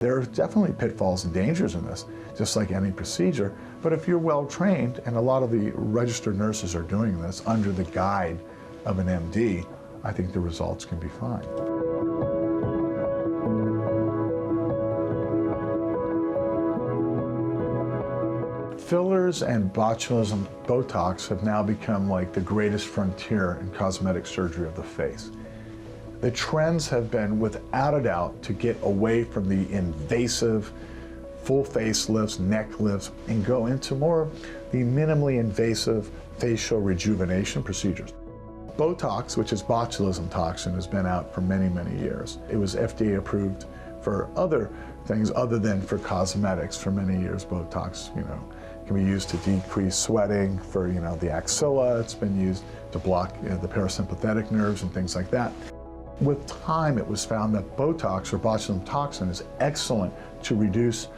There are definitely pitfalls and dangers in this, just like any procedure, but if you're well trained, and a lot of the registered nurses are doing this under the guide of an MD, I think the results can be fine. Fillers and botulism Botox have now become like the greatest frontier in cosmetic surgery of the face. The trends have been, without a doubt, to get away from the invasive full face lifts, neck lifts, and go into more of the minimally invasive facial rejuvenation procedures. Botox, which is botulism toxin, has been out for many, many years. It was FDA approved for other things other than for cosmetics for many years. Botox, can be used to decrease sweating for, the axilla. It's been used to block the parasympathetic nerves and things like that. With time, it was found that Botox, or botulism toxin, is excellent to reduce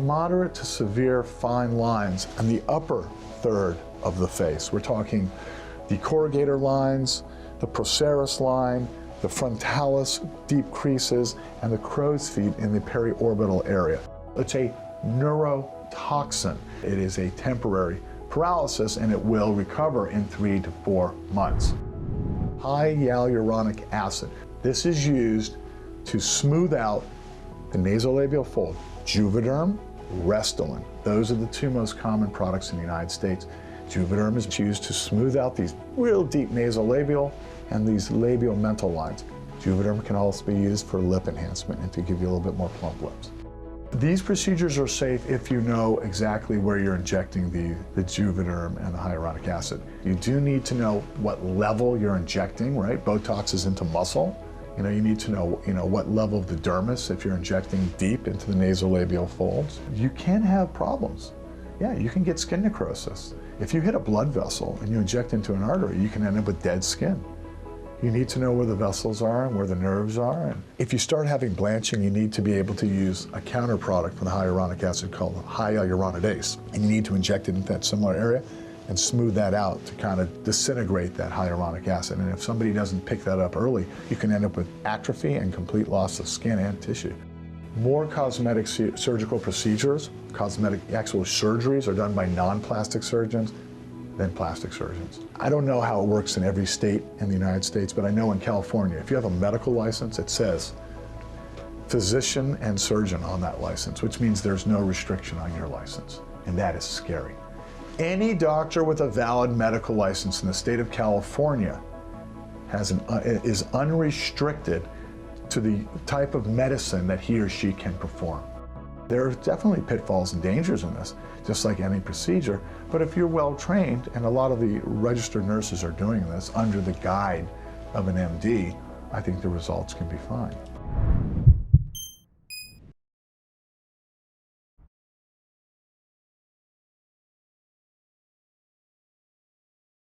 moderate to severe fine lines on the upper third of the face. We're talking the corrugator lines, the procerus line, the frontalis deep creases, and the crow's feet in the periorbital area. It's a neurotoxin. It is a temporary paralysis, and it will recover in 3 to 4 months. High hyaluronic acid. This is used to smooth out the nasolabial fold. Juvederm, Restylane. Those are the two most common products in the United States. Juvederm is used to smooth out these real deep nasolabial and these labial mental lines. Juvederm can also be used for lip enhancement and to give you a little bit more plump lips. These procedures are safe if you know exactly where you're injecting the Juvederm and the hyaluronic acid. You do need to know what level you're injecting, right? Botox is into muscle. You need to know, what level of the dermis if you're injecting deep into the nasolabial folds. You can have problems. Yeah, you can get skin necrosis. If you hit a blood vessel and you inject into an artery, you can end up with dead skin. You need to know where the vessels are and where the nerves are. And if you start having blanching, you need to be able to use a counter product for the hyaluronic acid called hyaluronidase. And you need to inject it into that similar area and smooth that out to kind of disintegrate that hyaluronic acid. And if somebody doesn't pick that up early, you can end up with atrophy and complete loss of skin and tissue. More cosmetic surgical procedures, cosmetic actual surgeries, are done by non-plastic surgeons than plastic surgeons. I don't know how it works in every state in the United States, but I know in California, if you have a medical license, it says physician and surgeon on that license, which means there's no restriction on your license, and that is scary. Any doctor with a valid medical license in the state of California is unrestricted to the type of medicine that he or she can perform. There are definitely pitfalls and dangers in this, just like any procedure, but if you're well trained, and a lot of the registered nurses are doing this under the guide of an MD, I think the results can be fine.